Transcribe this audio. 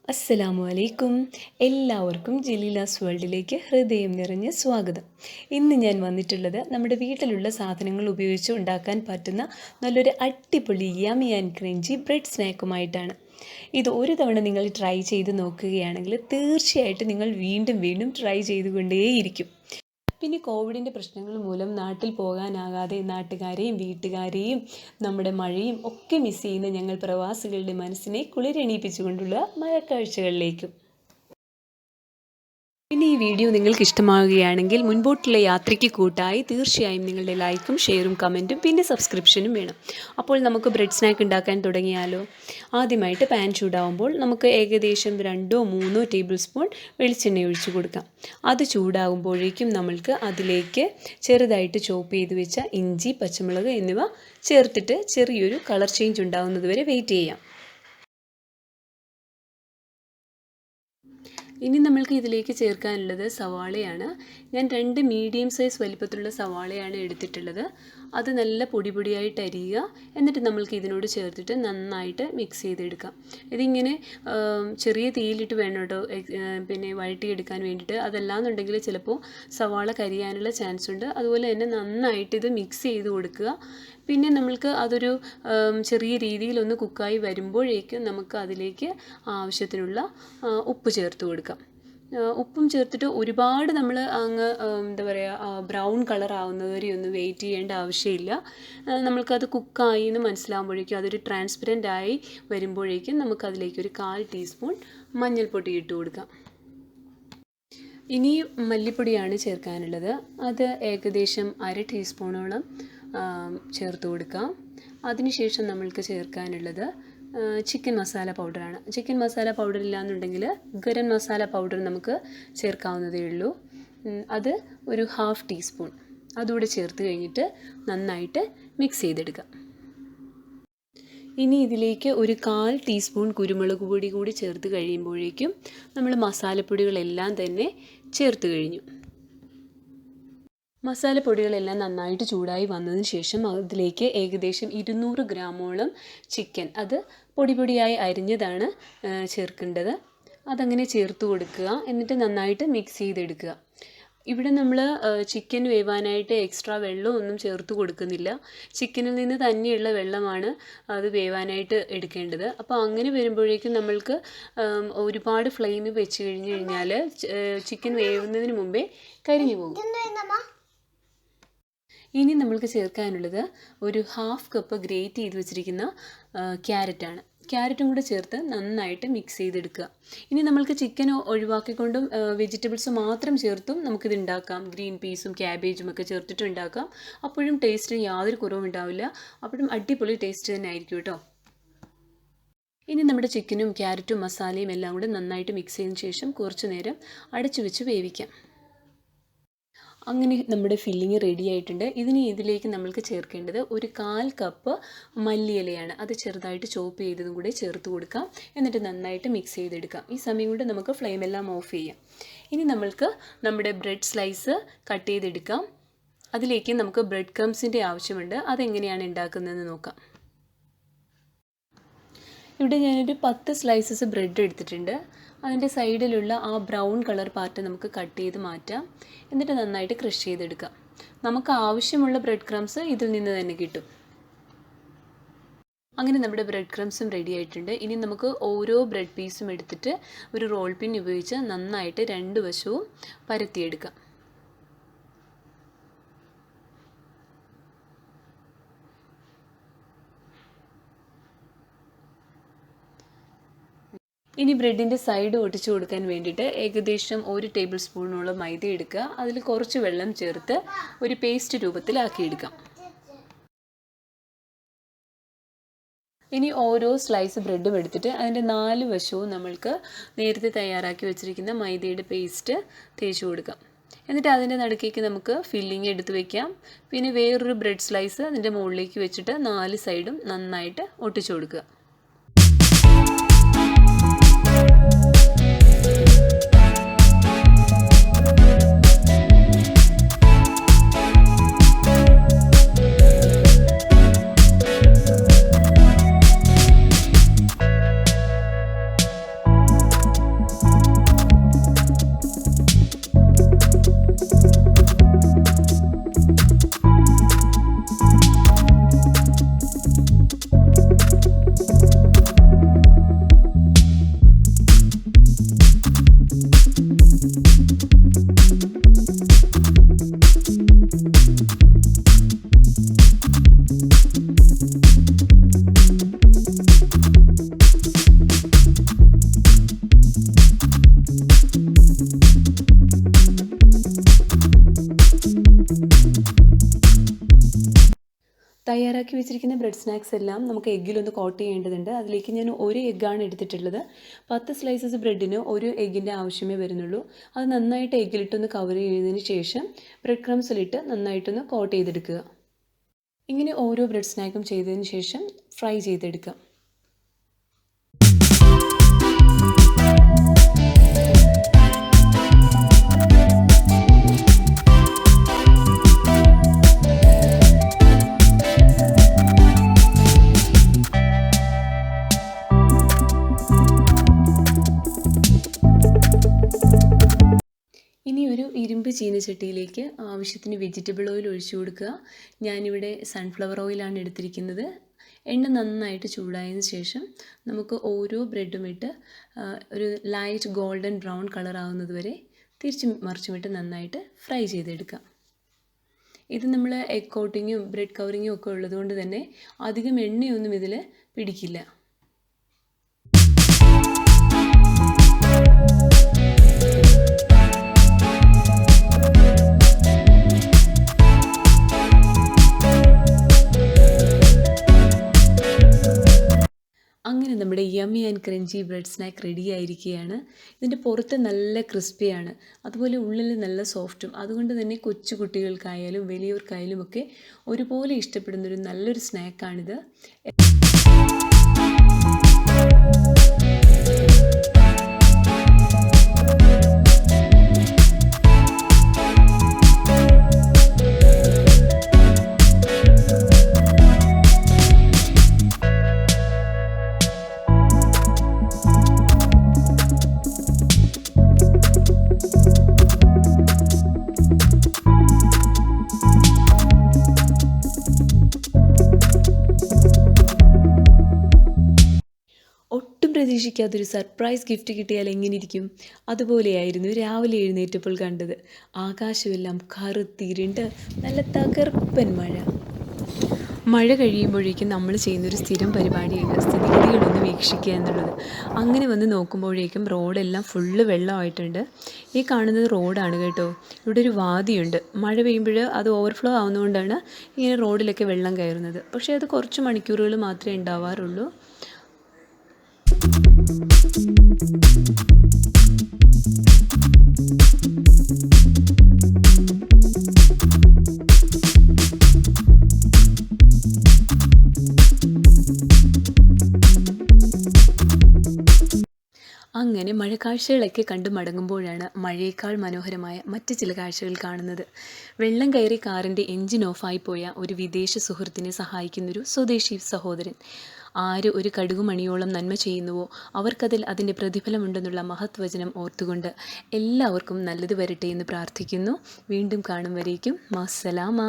അസ്സലാമു അലൈക്കും. എല്ലാവർക്കും ജലീലാസ് വേൾഡിലേക്ക് ഹൃദയം നിറഞ്ഞ സ്വാഗതം. ഇന്ന് ഞാൻ വന്നിട്ടുള്ളത് നമ്മുടെ വീട്ടിലുള്ള സാധനങ്ങൾ ഉപയോഗിച്ച് ഉണ്ടാക്കാൻ പറ്റുന്ന നല്ലൊരു അടിപൊളി യമ്മി ആൻഡ് ക്രഞ്ചി ബ്രെഡ് സ്നാക്കുമായിട്ടാണ്. ഇത് ഒരു തവണ നിങ്ങൾ ട്രൈ ചെയ്ത് നോക്കുകയാണെങ്കിൽ തീർച്ചയായിട്ടും നിങ്ങൾ വീണ്ടും വീണ്ടും ട്രൈ ചെയ്തുകൊണ്ടേയിരിക്കും. പിന്നെ കോവിഡിൻ്റെ പ്രശ്നങ്ങൾ മൂലം നാട്ടിൽ പോകാനാകാതെ നാട്ടുകാരെയും വീട്ടുകാരെയും നമ്മുടെ മഴയും ഒക്കെ മിസ് ചെയ്യുന്ന ഞങ്ങൾ പ്രവാസികളുടെ മനസ്സിനെ കുളിരെണീപ്പിച്ചുകൊണ്ടുള്ള മഴക്കാഴ്ചകളിലേക്കും. പിന്നെ ഈ വീഡിയോ നിങ്ങൾക്ക് ഇഷ്ടമാവുകയാണെങ്കിൽ മുൻപോട്ടുള്ള യാത്രയ്ക്ക് കൂട്ടായി തീർച്ചയായും നിങ്ങളുടെ ലൈക്കും ഷെയറും കമൻറ്റും പിന്നെ സബ്സ്ക്രിപ്ഷനും വേണം. അപ്പോൾ നമുക്ക് ബ്രെഡ് സ്നാക്ക് ഉണ്ടാക്കാൻ തുടങ്ങിയാലോ. ആദ്യമായിട്ട് പാൻ ചൂടാവുമ്പോൾ നമുക്ക് ഏകദേശം 2-3 ടേബിൾ സ്പൂൺ വെളിച്ചെണ്ണ ഒഴിച്ചു കൊടുക്കാം. അത് ചൂടാകുമ്പോഴേക്കും നമ്മൾക്ക് അതിലേക്ക് ചെറുതായിട്ട് ചോപ്പ് ചെയ്ത് വെച്ച ഇഞ്ചി, പച്ചമുളക് എന്നിവ ചേർത്തിട്ട് ചെറിയൊരു കളർ ചേഞ്ച് ഉണ്ടാകുന്നത് വരെ വെയിറ്റ് ചെയ്യാം. ഇനി നമ്മൾക്ക് ഇതിലേക്ക് ചേർക്കാനുള്ളത് സവാളയാണ്. ഞാൻ 2 മീഡിയം സൈസ് വലിപ്പത്തിലുള്ള സവാളയാണ് എടുത്തിട്ടുള്ളത്. അത് നല്ല പൊടിയായിട്ട് അരിയുക. എന്നിട്ട് നമ്മൾക്ക് ഇതിനോട് ചേർത്തിട്ട് നന്നായിട്ട് മിക്സ് ചെയ്തെടുക്കാം. ഇതിങ്ങനെ ചെറിയ തീയിലിട്ട് വേണം കേട്ടോ പിന്നെ വഴറ്റിയെടുക്കാൻ വേണ്ടിയിട്ട്. അതല്ലാന്നുണ്ടെങ്കിൽ ചിലപ്പോൾ സവാള കരിയാനുള്ള ചാൻസ് ഉണ്ട്. അതുപോലെ തന്നെ നന്നായിട്ട് ഇത് മിക്സ് ചെയ്ത് കൊടുക്കുക. പിന്നെ നമ്മൾക്ക് അതൊരു ചെറിയ രീതിയിലൊന്ന് കുക്കായി വരുമ്പോഴേക്കും നമുക്ക് അതിലേക്ക് ആവശ്യത്തിനുള്ള ഉപ്പ് ചേർത്ത് കൊടുക്കാം. ഉപ്പും ചേർത്തിട്ട് ഒരുപാട് നമ്മൾ അങ്ങ് എന്താ പറയുക ബ്രൗൺ കളർ ആവുന്നത് വരെ ഒന്ന് വെയിറ്റ് ചെയ്യേണ്ട ആവശ്യമില്ല. നമ്മൾക്കത് കുക്കായി എന്ന് മനസ്സിലാകുമ്പോഴേക്കും അതൊരു ട്രാൻസ്പെറൻ്റ് ആയി വരുമ്പോഴേക്കും നമുക്കതിലേക്ക് ഒരു 1/4 ടീസ്പൂൺ മഞ്ഞൾപ്പൊടി ഇട്ട് കൊടുക്കാം. ഇനി മല്ലിപ്പൊടിയാണ് ചേർക്കാനുള്ളത്. അത് ഏകദേശം 1/2 ടീസ്പൂണോളം ചേർത്ത് കൊടുക്കാം. അതിനുശേഷം നമ്മൾക്ക് ചേർക്കാനുള്ളത് ചിക്കൻ മസാല പൗഡറാണ്. ചിക്കൻ മസാല പൗഡർ ഇല്ലാന്നുണ്ടെങ്കിൽ ഗരം മസാല പൗഡർ നമുക്ക് ചേർക്കാവുന്നതേ ഉള്ളൂ. അത് ഒരു 1/2 ടീസ്പൂൺ അതുകൂടെ ചേർത്ത് കഴിഞ്ഞിട്ട് നന്നായിട്ട് മിക്സ് ചെയ്തെടുക്കാം. ഇനി ഇതിലേക്ക് ഒരു 1/4 ടീസ്പൂൺ കുരുമുളക് പൊടി കൂടി ചേർത്ത് കഴിയുമ്പോഴേക്കും നമ്മൾ മസാലപ്പൊടികളെല്ലാം തന്നെ ചേർത്ത് കഴിഞ്ഞു. മസാലപ്പൊടികളെല്ലാം നന്നായിട്ട് ചൂടായി വന്നതിന് ശേഷം അതിലേക്ക് ഏകദേശം 200 ഗ്രാമോളം ചിക്കൻ, അത് പൊടിയായി അരിഞ്ഞതാണ് ചേർക്കേണ്ടത്. അതങ്ങനെ ചേർത്ത് കൊടുക്കുക. എന്നിട്ട് നന്നായിട്ട് മിക്സ് ചെയ്തെടുക്കുക. ഇവിടെ നമ്മൾ ചിക്കൻ വേവാനായിട്ട് എക്സ്ട്രാ വെള്ളമൊന്നും ചേർത്ത് കൊടുക്കുന്നില്ല. ചിക്കനിൽ നിന്ന് തന്നെയുള്ള വെള്ളമാണ് അത് വേവാനായിട്ട് എടുക്കേണ്ടത്. അപ്പോൾ അങ്ങനെ വരുമ്പോഴേക്കും നമ്മൾക്ക് ഒരുപാട് ഫ്ലെയിം വെച്ച് കഴിഞ്ഞാൽ ചിക്കൻ വേവുന്നതിന് മുമ്പേ കരിഞ്ഞു പോകും. ഇനി നമ്മൾക്ക് ചേർക്കാനുള്ളത് ഒരു 1/2 കപ്പ് ഗ്രേറ്റ് ചെയ്ത് വെച്ചിരിക്കുന്ന ക്യാരറ്റാണ്. ക്യാരറ്റും കൂടെ ചേർത്ത് നന്നായിട്ട് മിക്സ് ചെയ്തെടുക്കുക. ഇനി നമ്മൾക്ക് ചിക്കൻ ഒഴിവാക്കിക്കൊണ്ടും വെജിറ്റബിൾസ് മാത്രം ചേർത്തും നമുക്കിത് ഉണ്ടാക്കാം. ഗ്രീൻ പീസും ക്യാബേജും ഒക്കെ ചേർത്തിട്ട് ഉണ്ടാക്കാം. അപ്പോഴും ടേസ്റ്റിന് യാതൊരു കുറവും ഉണ്ടാവില്ല. അപ്പോഴും അടിപൊളി ടേസ്റ്റ് തന്നെ ആയിരിക്കും കേട്ടോ. ഇനി നമ്മുടെ ചിക്കനും ക്യാരറ്റും മസാലയും എല്ലാം കൂടെ നന്നായിട്ട് മിക്സ് ചെയ്തതിന് ശേഷം കുറച്ച് നേരം അടച്ചു വെച്ച് വേവിക്കാം. അങ്ങനെ നമ്മുടെ ഫില്ലിങ് റെഡി ആയിട്ടുണ്ട്. ഇതിലേക്ക് നമ്മൾക്ക് ചേർക്കേണ്ടത് ഒരു 1/4 കപ്പ് മല്ലിയിലയാണ്. അത് ചെറുതായിട്ട് ചോപ്പ് ചെയ്തതും കൂടെ ചേർത്ത് കൊടുക്കാം. എന്നിട്ട് നന്നായിട്ട് മിക്സ് ചെയ്തെടുക്കാം. ഈ സമയം കൊണ്ട് നമുക്ക് ഫ്ലെയിം എല്ലാം ഓഫ് ചെയ്യാം. ഇനി നമ്മൾക്ക് നമ്മുടെ ബ്രെഡ് സ്ലൈസ് കട്ട് ചെയ്തെടുക്കാം. അതിലേക്ക് നമുക്ക് ബ്രെഡ് ക്രംസിൻ്റെ ആവശ്യമുണ്ട്. അതെങ്ങനെയാണ് ഉണ്ടാക്കുന്നതെന്ന് നോക്കാം. ഇവിടെ ഞാനൊരു 10 സ്ലൈസസ് ബ്രെഡ് എടുത്തിട്ടുണ്ട്. അതിൻ്റെ സൈഡിലുള്ള ആ ബ്രൗൺ കളർ പാർട്ട് നമുക്ക് കട്ട് ചെയ്ത് മാറ്റാം. എന്നിട്ട് നന്നായിട്ട് ക്രഷ് ചെയ്തെടുക്കാം. നമുക്ക് ആവശ്യമുള്ള ബ്രെഡ് ക്രംസ് ഇതിൽ നിന്ന് തന്നെ കിട്ടും. അങ്ങനെ നമ്മുടെ ബ്രെഡ് ക്രംസും റെഡി ആയിട്ടുണ്ട്. ഇനി നമുക്ക് ഓരോ ബ്രെഡ് പീസും എടുത്തിട്ട് ഒരു റോൾ പിൻ ഉപയോഗിച്ച് നന്നായിട്ട് 2 വശവും പരത്തിയെടുക്കാം. ഇനി ബ്രെഡിൻ്റെ സൈഡ് ഒട്ടിച്ചു കൊടുക്കാൻ വേണ്ടിയിട്ട് ഏകദേശം 1 ടേബിൾ സ്പൂണോളം മൈദ എടുക്കുക. അതിൽ കുറച്ച് വെള്ളം ചേർത്ത് ഒരു പേസ്റ്റ് രൂപത്തിലാക്കിയെടുക്കാം. ഇനി ഓരോ സ്ലൈസ് ബ്രെഡും എടുത്തിട്ട് അതിൻ്റെ 4 വശവും നമ്മൾക്ക് നേരത്തെ തയ്യാറാക്കി വെച്ചിരിക്കുന്ന മൈദയുടെ പേസ്റ്റ് തേച്ച് കൊടുക്കാം. എന്നിട്ട് അതിൻ്റെ നടുക്കേക്ക് നമുക്ക് ഫില്ലിങ് എടുത്ത് വയ്ക്കാം. പിന്നെ വേറൊരു ബ്രെഡ് സ്ലൈസ് അതിൻ്റെ മുകളിലേക്ക് വെച്ചിട്ട് 4 സൈഡും നന്നായിട്ട് ഒട്ടിച്ചു കൊടുക്കുക. തയ്യാറാക്കി വെച്ചിരിക്കുന്ന ബ്രെഡ് സ്നാക്സ് എല്ലാം നമുക്ക് എഗ്ഗിലൊന്ന് കോട്ട് ചെയ്യേണ്ടതുണ്ട്. അതിലേക്ക് ഞാൻ ഒരു എഗ്ഗാണ് എടുത്തിട്ടുള്ളത്. 10 സ്ലൈസസ് ബ്രെഡിന് ഒരു എഗ്ഗിൻ്റെ ആവശ്യമേ വരുന്നുള്ളൂ. അത് നന്നായിട്ട് എഗ്ഗിലിട്ടൊന്ന് കവർ ചെയ്തതിന് ശേഷം ബ്രെഡ് ക്രംസിലിട്ട് നന്നായിട്ടൊന്ന് കോട്ട് ചെയ്തെടുക്കുക. ഇങ്ങനെ ഓരോ ബ്രെഡ് സ്നാക്കും ചെയ്തതിന് ശേഷം ഫ്രൈ ചെയ്തെടുക്കാം. ഇനി ഒരു ഇരുമ്പ് ചീനച്ചട്ടിയിലേക്ക് ആവശ്യത്തിന് വെജിറ്റബിൾ ഓയിൽ ഒഴിച്ചു കൊടുക്കുക. ഞാനിവിടെ സൺഫ്ലവർ ഓയിലാണ് എടുത്തിരിക്കുന്നത്. എണ്ണ നന്നായിട്ട് ചൂടായതിന് ശേഷം നമുക്ക് ഓരോ ബ്രെഡും ഇട്ട് ഒരു ലൈറ്റ് ഗോൾഡൻ ബ്രൗൺ കളർ ആവുന്നത് വരെ തിരിച്ചും മറിച്ചുമിട്ട് നന്നായിട്ട് ഫ്രൈ ചെയ്തെടുക്കാം. ഇത് നമ്മൾ എഗ് കോട്ടിങ്ങും ബ്രെഡ് കവറിങ്ങും ഒക്കെ ഉള്ളതുകൊണ്ട് തന്നെ അധികം എണ്ണയൊന്നും ഇതിൽ പിടിക്കില്ല. അങ്ങനെ നമ്മുടെ yummy and crunchy bread snack ready ആയിരിക്കുകയാണ്. ഇതിൻ്റെ പുറത്ത് നല്ല ക്രിസ്പിയാണ്, അതുപോലെ ഉള്ളിൽ നല്ല സോഫ്റ്റും. അതുകൊണ്ട് തന്നെ കൊച്ചു കുട്ടികൾക്കായാലും വലിയവർക്കായാലും ഒക്കെ ഒരുപോലെ ഇഷ്ടപ്പെടുന്നൊരു നല്ലൊരു സ്നാക്കാണിത്. ഒട്ടും പ്രതീക്ഷിക്കാത്തൊരു സർപ്രൈസ് ഗിഫ്റ്റ് കിട്ടിയാൽ എങ്ങനെയിരിക്കും? അതുപോലെയായിരുന്നു രാവിലെ എഴുന്നേറ്റപ്പോൾ കണ്ടത്. ആകാശമെല്ലാം കറുത്തിരുണ്ട് നല്ല തകർപ്പൻ മഴ കഴിയുമ്പോഴേക്കും നമ്മൾ ചെയ്യുന്നൊരു സ്ഥിരം പരിപാടിയുണ്ട്, സ്ഥിതിഗതികളൊന്ന് വീക്ഷിക്കുക എന്നുള്ളത്. അങ്ങനെ വന്ന് നോക്കുമ്പോഴേക്കും റോഡെല്ലാം ഫുള്ള് വെള്ളമായിട്ടുണ്ട്. ഈ കാണുന്നത് റോഡാണ് കേട്ടോ. ഇവിടെ ഒരു വാദിയുണ്ട്. മഴ പെയ്യുമ്പോൾ അത് ഓവർഫ്ലോ ആവുന്നതുകൊണ്ടാണ് ഇങ്ങനെ റോഡിലൊക്കെ വെള്ളം കയറുന്നത്. പക്ഷേ അത് കുറച്ച് മണിക്കൂറുകൾ മാത്രമേ ഉണ്ടാവാറുള്ളൂ. അങ്ങനെ മഴക്കാഴ്ചകളൊക്കെ കണ്ടു മടങ്ങുമ്പോഴാണ് മഴയേക്കാൾ മനോഹരമായ മറ്റ് ചില കാഴ്ചകൾ കാണുന്നത്. വെള്ളം കയറി കാറിൻ്റെ എൻജിൻ ഓഫായി പോയ ഒരു വിദേശ സുഹൃത്തിനെ സഹായിക്കുന്നൊരു സ്വദേശി സഹോദരൻ. ആര് ഒരു കടുകുമണിയോളം നന്മ ചെയ്യുന്നുവോ അവർക്കതിൽ അതിൻ്റെ പ്രതിഫലമുണ്ടെന്നുള്ള മഹത് വചനം ഓർത്തുകൊണ്ട് എല്ലാവർക്കും നല്ലത് വരട്ടെ എന്ന് പ്രാർത്ഥിക്കുന്നു. വീണ്ടും കാണും വരേക്കും മാസ്സലാമ.